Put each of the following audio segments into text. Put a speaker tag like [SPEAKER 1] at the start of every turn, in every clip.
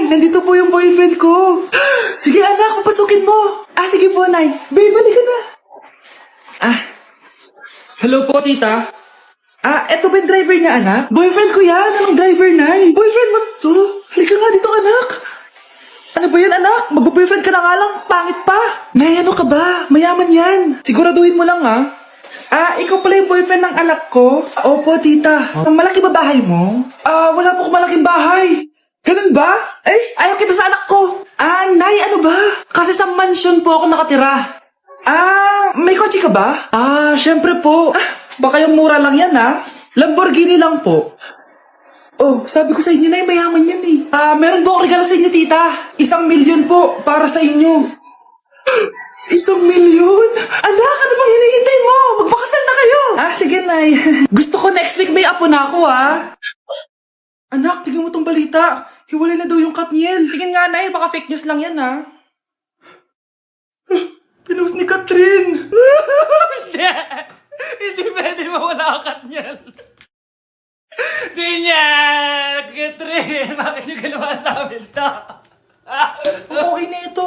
[SPEAKER 1] nandito po yung boyfriend ko. Sige anak, papasukin mo. Sige po, Nay. Babe, balik ka na.
[SPEAKER 2] Hello po, tita.
[SPEAKER 1] Eto ba yung driver niya, anak? Boyfriend ko yan. Anong driver, Nay? Boyfriend mo to? Halika nga dito, anak. Ano ba yan, anak? Magbo-boyfriend ka na nga lang. Pangit pa. Nay, ano ka ba? Mayaman yan. Siguraduhin mo lang, ha? Ikaw pala yung boyfriend ng anak ko? Opo, tita. Ang malaki ba bahay mo? Wala po akong malaking bahay. Ganun ba? Ayaw kita sa anak ko. Nay, ano ba? Kasi sa mansion po ako nakatira. May kotse ka ba? Syempre po. Baka yung mura lang yan, ha? Lamborghini lang po. Oh, sabi ko sa inyo, Nay, mayaman yan eh. Meron po akong regalo sa inyo, tita. 1,000,000 po para sa inyo. 1,000,000? Anak, ano bang hinihintay mo? Magpakasal na kayo. Sige, Nay. Gusto ko next week may apo na ako, ha? Anak, tingnan mo tong balita. Hiwalay na daw yung Katniel. Tingnan nga, Nay. Baka fake news lang yan, ha? Pinost ni Catherine.
[SPEAKER 2] Hindi pwede mawala ang Katniel. Di niya! Catherine! Bakit niyo ginawa sa amin to?
[SPEAKER 1] Okay na ito.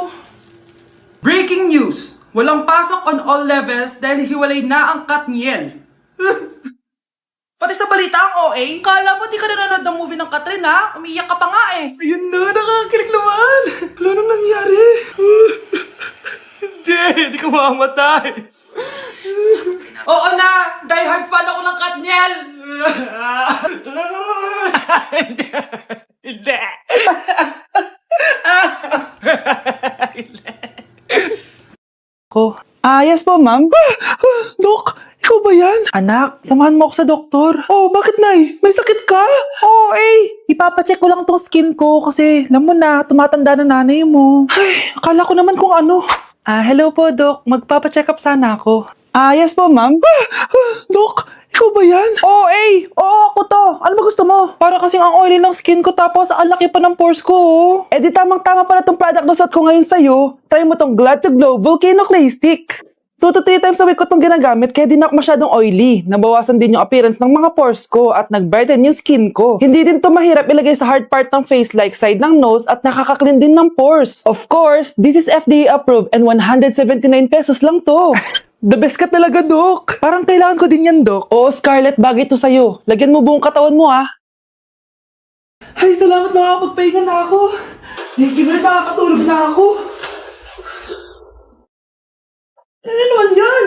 [SPEAKER 1] Breaking news! Walang pasok on all levels dahil hiwalay na ang Katniel. Pati sa balita ang OA, kala mo di ka nanonood ng movie ng Catherine, ha? Umiiyak ka pa nga eh. Ayun na, nakakakilig naman. Wala nang nangyari.
[SPEAKER 2] Hindi ka mamamatay.
[SPEAKER 1] Oo na, die hard fan ako ng Katniel.
[SPEAKER 2] Hindi. Hindi.
[SPEAKER 1] Ko. Yes po, ma'am. Dok, ikaw ba yan? Anak, samahan mo ako sa doktor. Oh, bakit, Nay? May sakit ka? Oo, ipapacheck ko lang tong skin ko kasi, alam mo na, tumatanda na nanay mo. Ay, akala ko naman kung ano. Hello po, Dok. Magpapacheck up sana ako. Yes po, ma'am. Dok, ikaw ba yan? Oo, ako to. Ano ba gusto mo? Para kasing ang oily ng skin ko tapos ang laki pa ng pores ko, oh. Di tamang-tama pala tong product na suot ko ngayon sa'yo. Try mo tong Glad to Glow Volcano Clay Stick. 2 to 3 times a week ko tong ginagamit kaya di na ako masyadong oily. Nabawasan din yung appearance ng mga pores ko at nag-brighten yung skin ko. Hindi din to mahirap ilagay sa hard part ng face like side ng nose at nakaka-clean din ng pores. Of course, this is FDA approved and 179 pesos lang to. The best ka talaga, Dok. Parang kailangan ko din yan, Dok. Oo, Scarlett, bagay to sa'yo. Lagyan mo buong katawan mo, ha? Ay, salamat, makakapagpahinga na ako. Hindi ko rin makakatulog na ako. Ano naman yan?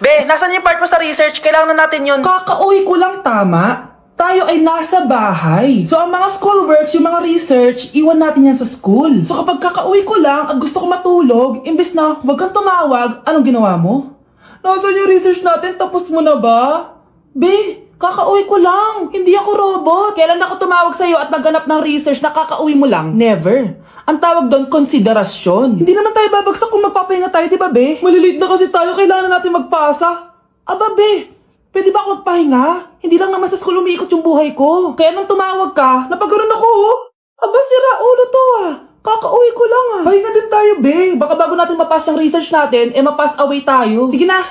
[SPEAKER 1] Be, nasan yung part mo sa research? Kailangan na natin yun. Kakauwi ko lang, tama? Tayo ay nasa bahay. So, ang mga schoolworks, yung mga research, iwan natin yan sa school. So, kapag kakauwi ko lang at gusto ko matulog, imbes na wag kang tumawag, anong ginawa mo? Nasaan yung research natin? Tapos mo na ba? Be, kakauwi ko lang. Hindi ako robot. Kailan ako tumawag sa'yo at nagganap ng research na kakauwi mo lang? Never. Ang tawag doon, konsiderasyon. Hindi naman tayo babagsak kung magpapahinga tayo, di ba, Be? Maliliit na kasi tayo, kailangan natin magpasa. Aba, Be, pwede ba ako magpahinga? Hindi lang naman sa school umiikot yung buhay ko. Kaya nang tumawag ka, napagano'n ako, oh. Aba, sira ulo to, ah. Kakauwi ko lang, ah. Pahinga din tayo, Be. Baka bago natin mapass yung research natin, mapass away tayo. Sige na.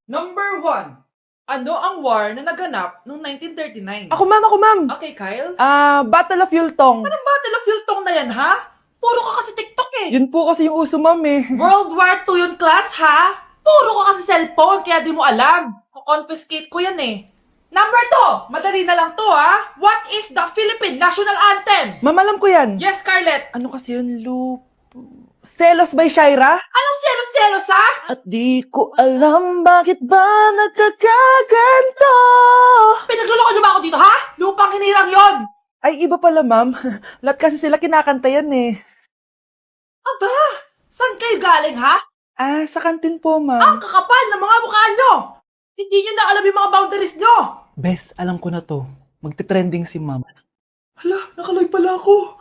[SPEAKER 1] Number 1. Ano ang war na naganap noong 1939? Ako, ma'am. Okay, Kyle? Battle of Yultong. Anong Battle of Yultong na yan, ha? Puro ka kasi TikTok, eh. Yun po kasi yung uso, ma'am, eh. World War II yun, class, ha? Puro ka kasi cellphone, kaya di mo alam. Confiscate ko yan, eh. Number 2, madali na lang to, ha? What is the Philippine National Anthem? Ma'am, alam ko yan. Yes, Scarlett. Ano kasi yun, Selos by Shaira? Anong selos, ha? At di ko alam bakit ba nagkakaganto. Pinagluloko niyo ba ako dito, ha? Lupang hinirang yon. Ay, iba pala, ma'am. Lahat kasi sila kinakanta yan, eh. Aba, saan kayo galing, ha? Sa kantin po, ma'am. Ang kakapal ng mga mukha nyo! Hindi nyo na alam yung mga boundaries nyo! Bes, alam ko na to. Magte-trending si ma'am. Hala, nakaloy pala ako.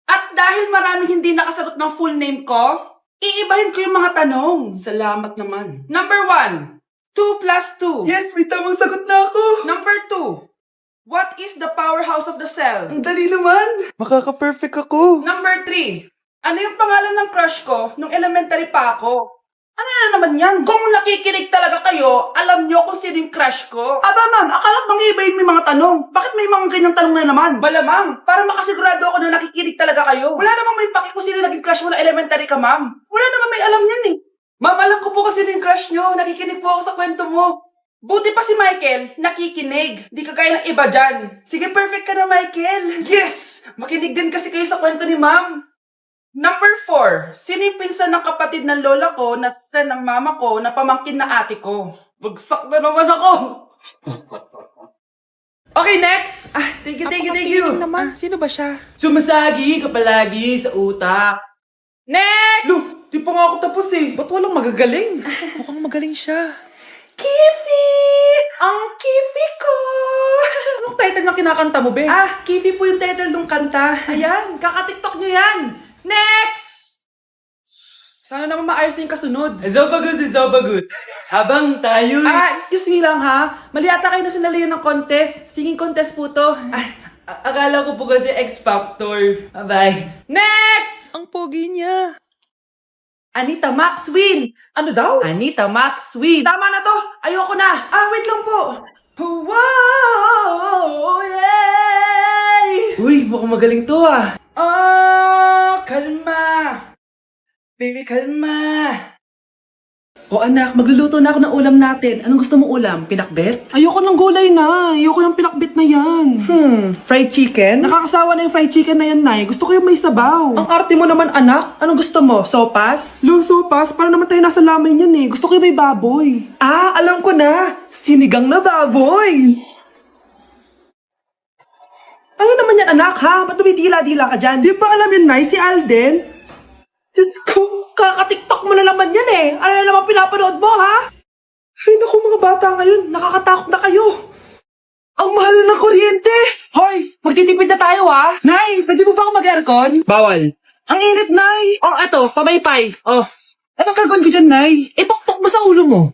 [SPEAKER 1] At dahil maraming hindi nakasagot ng full name ko, iibahin ko yung mga tanong. Salamat naman. Number 1, 2 plus 2. Yes, may tamang sagot na ako. Number 2, what is the powerhouse of the cell? Ang dali naman. Makaka-perfect ako. Number 3, ano yung pangalan ng crush ko nung elementary pa ako? Ano na naman yan? Kung nakikinig talaga kayo, alam nyo kung sino yung crush ko. Aba ma'am, akala bang ibahin may mga tanong. Bakit may mga ganyang tanong na naman? Bala ma'am, para makasigurado ako na nakikinig kayo. Wala namang may paki kung sino naging crush mo na elementary ka, ma'am. Wala namang may alam yan eh. Ma'am, alam ko po kasi yung crush nyo. Nakikinig po ako sa kwento mo. Buti pa si Michael, nakikinig. Di kagaya ng iba dyan. Sige, perfect ka na, Michael. Yes! Makinig din kasi kayo sa kwento ni ma'am. Number 4. Sino yung pinsan ng kapatid ng lola ko na sister ng mama ko na pamangkin na ate ko? Bagsak na naman ako! Okay, next! Thank you. Naman. Sino ba siya? Sumasagi ka palagi sa utak. Next! Lo, di pa nga ako tapos eh. Ba't walang magagaling? Mukhang magaling siya. Kifi! Ang Kifi ko! Anong title ng kinakanta mo, be? Kifi po yung title ng kanta. Ayan, kaka-tiktok nyo yan. Next! Sana naman maayos na yung kasunod. Zobagut. Habang tayo... excuse me lang ha. Mali ata kayo na sinalihan ng contest. Singing contest po to. Akala ko po kasi X Factor. Bye-bye. Next! Ang pogi niya. Anita Max win! Ano daw? Anita Max win! Tama na to! Ayoko na! Wait lang po! Wow! Yay! Uy, mukhang magaling to kalma! Baby, kalma! O anak, magluluto na ako ng ulam natin. Anong gusto mo ulam? Pinakbet? Ayoko ng gulay na. Ayoko yung pinakbet na yan. Fried chicken? Nakakasawa na yung fried chicken na yan, Nay. Gusto ko yung may sabaw. Ang arte mo naman, anak. Anong gusto mo? Sopas? Sopas? Para naman tayo nasa lamay yan eh. Gusto ko yung may baboy. Alam ko na. Sinigang na baboy. Ano naman yan, anak, ha? Ba't tumitila-dila ka dyan? Di ba alam yun, Nay? Si Alden? Diyos ko, kaka-tiktok mo na naman yan eh. Ano na naman pinapanood mo, ha? Ay, naku mga bata ngayon, nakakatakot na kayo. Ang mahal ng kuryente! Hoy, magtitipid na tayo, ha? Nay, pwede mo ba ako mag-aircon? Bawal. Ang init, Nay! Eto, pamaypay. Anong gagawin ko dyan, Nay? Ipokpok mo sa ulo mo.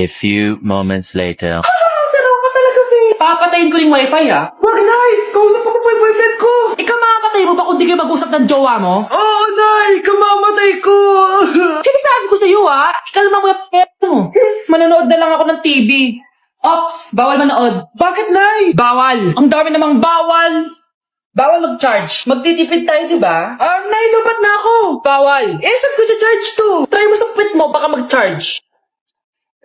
[SPEAKER 3] A few moments later.
[SPEAKER 1] Sarap ka talaga, babe.
[SPEAKER 2] Papatayin ko yung wifi, ha?
[SPEAKER 1] Wag, Nay! Kausap ko po yung boyfriend ko!
[SPEAKER 2] Ikaw mamamatay mo pa kung di kayo mag-usap ng jowa mo?
[SPEAKER 1] Oo, Nay! Kamamatay ko!
[SPEAKER 2] Sinasabi ko sa'yo, ha? Ikalma mo yung mo. Manonood na lang ako ng TV. Ops! Bawal manood.
[SPEAKER 1] Bakit, Nay?
[SPEAKER 2] Bawal! Ang dami namang bawal! Bawal mag-charge. Magtitipid tayo, di ba?
[SPEAKER 1] Nay, lupat na ako!
[SPEAKER 2] Bawal!
[SPEAKER 1] Saan ko charge to?
[SPEAKER 2] Try mo sa puwit mo, baka mag-charge.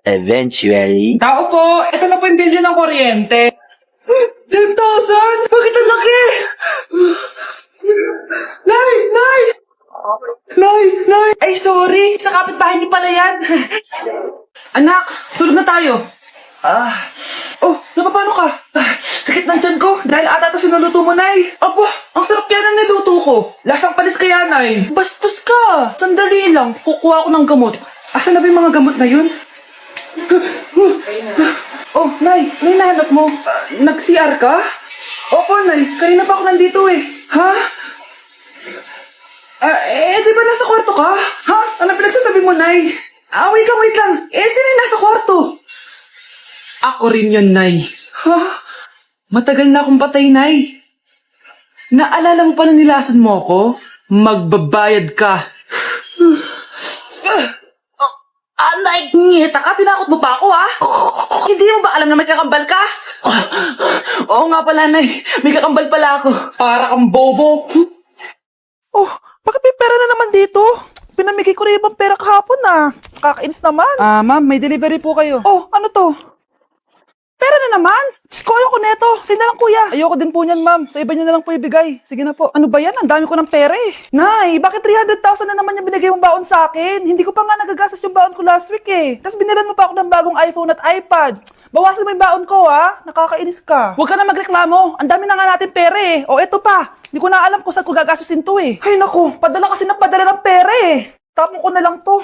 [SPEAKER 3] Eventually.
[SPEAKER 2] Tao po, ito na po yung bill ng kuryente.
[SPEAKER 1] 10,000? Bakit ang laki? Nay! Ay, sorry!
[SPEAKER 2] Sa kapitbahay niyo pala yan.
[SPEAKER 1] Anak, tulog na tayo. Napapano ka? Sakit ng tiyan ko dahil ata ito sinuluto mo, Nay. Aba, ang sarap kaya na niluto ko. Lasang panis kaya, Nay. Bastos ka. Sandali lang, kukuha ko ng gamot. Asan na ba yung mga gamot na yun? Nay, ano yung nahanap mo? Nag-CR ka? Opo, Nay. Kanina pa ako nandito eh. Ha? Di ba nasa kwarto ka? Ha? Ano pinagsasabi mo, Nay? Wait lang. Sino yung nasa kwarto? Ako rin yun, Nay. Ha? Matagal na akong patay, Nay. Naalala mo pa na nilason mo ako? Magbabayad ka. Nay, ngita ka? Tinakot mo pa ako, ha? Hindi mo ba alam na may kakambal ka? Oo nga pala, Nay. May kakambal pala ako. Para kang bobo. Bakit may pera na naman dito? Pinamigay ko rin ibang pera kahapon, Kakainis naman. Ma'am, may delivery po kayo. Ano to? Pera na naman? Diyos ko, ayoko neto. Sa'yo na lang, kuya. Ayoko din po niyan, ma'am. Sa iba niyo na lang po ibigay. Sige na po. Ano ba yan? Ang dami ko ng pera eh. Nay, bakit 300,000 na naman yung binigay mong baon sa akin? Hindi ko pa nga nagagastos yung baon ko last week eh. Tapos binilan mo pa ako ng bagong iPhone at iPad. Bawasan mo yung baon ko, ha? Nakakainis ka. Huwag ka na magreklamo. Ang dami na nga natin pera eh. Eto pa. Hindi ko na alam kung saan ko gagastusin to eh. Ay naku, padala kasi ng padala ng pera eh. Tapon ko na lang to.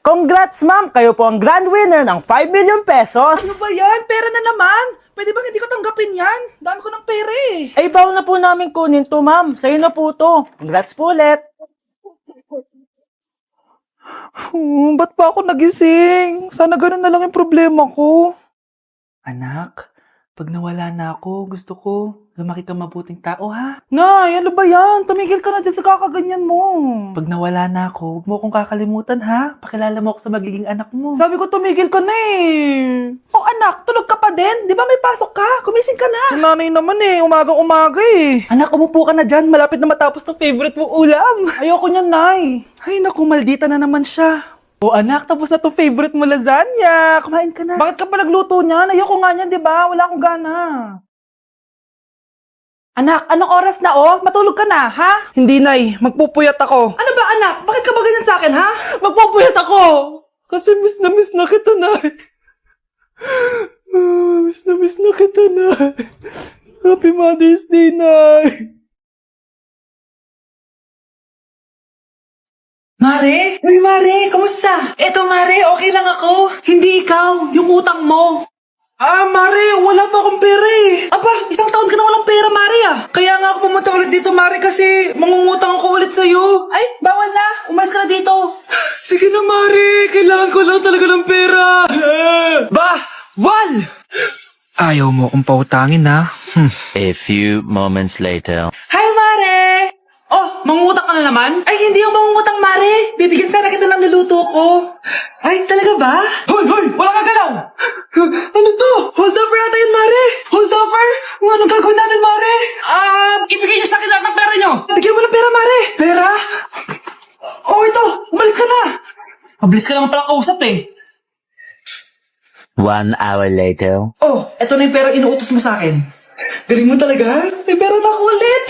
[SPEAKER 4] Congrats, ma'am! Kayo po ang grand winner ng 5 million pesos!
[SPEAKER 1] Ano ba yan? Pera na naman! Pwede bang hindi ko tanggapin yan? Dami ko ng pera eh.
[SPEAKER 4] Ay, bawal na po namin kunin to, ma'am. Sa'yo na po to. Congrats po ulit!
[SPEAKER 1] Ba't pa ako nagising? Sana ganun na lang yung problema ko. Anak, pag nawala na ako, gusto ko Lumaki ka mabuting tao, ha? Nay, ano ba yan? Tumigil ka na dyan sa kakaganyan mo. Pag nawala na ako, huwag mo akong kakalimutan, ha? Pakilala mo ako sa magiging anak mo. Sabi ko, tumigil ka na eh. Oh, anak, tulog ka pa din? Di ba may pasok ka? Gumising ka na. Si nanay naman eh, umagang-umaga eh. Anak, umupo ka na dyan. Malapit na matapos ng favorite mong ulam. Ayoko niyan, nay. Ay, naku, maldita na naman siya. Oh, anak, tapos na to favorite mo lasagna. Kumain ka na. Bakit ka pa nagluto niyan? Ayoko nga niyan, di ba? Wala akong gana. Anak, anong oras na oh? Matulog ka na, ha? Hindi, Nay. Magpupuyat ako. Ano ba, anak? Bakit ka ba ganyan sa akin, ha? Magpupuyat ako! Kasi miss na kita, Nay. Miss na kita, Nay. Happy Mother's Day, Nay.
[SPEAKER 2] Mare? Uy, Mare, kamusta? Eto, Mare, okay lang ako. Hindi ikaw, yung utang mo.
[SPEAKER 1] Mare, wala pa akong pera eh.
[SPEAKER 2] Aba, isang taon ka na walang pera, Mare ah.
[SPEAKER 1] Kaya nga ako pumunta ulit dito, Mare, kasi mangungutang ako ulit sa'yo.
[SPEAKER 2] Ay, bawal na. Umalis ka na dito.
[SPEAKER 1] Sige na, Mare. Kailangan ko lang talaga ng pera.
[SPEAKER 2] Wal!
[SPEAKER 1] Ayaw mo akong pautangin, ha?
[SPEAKER 3] A few moments later.
[SPEAKER 2] Hi, Mare! Oh, mangungutang ka na naman? Ay, hindi ako mangungutang, Mare. Bibigyan sana kita ng niluto ko. Ay, talaga ba?
[SPEAKER 1] Hoy! Wala ka galaw!
[SPEAKER 2] Ano to? Hold over yata yun, Mare. Hold over? Anong gagawin natin, Mare? Ibigay niyo sa akin lahat ng pera niyo. Bigyan mo ng pera, Mare. Pera? Oh, ito. Umalis ka na. Mabilis ka naman palang kausap eh.
[SPEAKER 3] 1 hour later.
[SPEAKER 2] Oh, eto na yung pera inuutos mo sa akin. Galing mo talaga. May pera na ako ulit.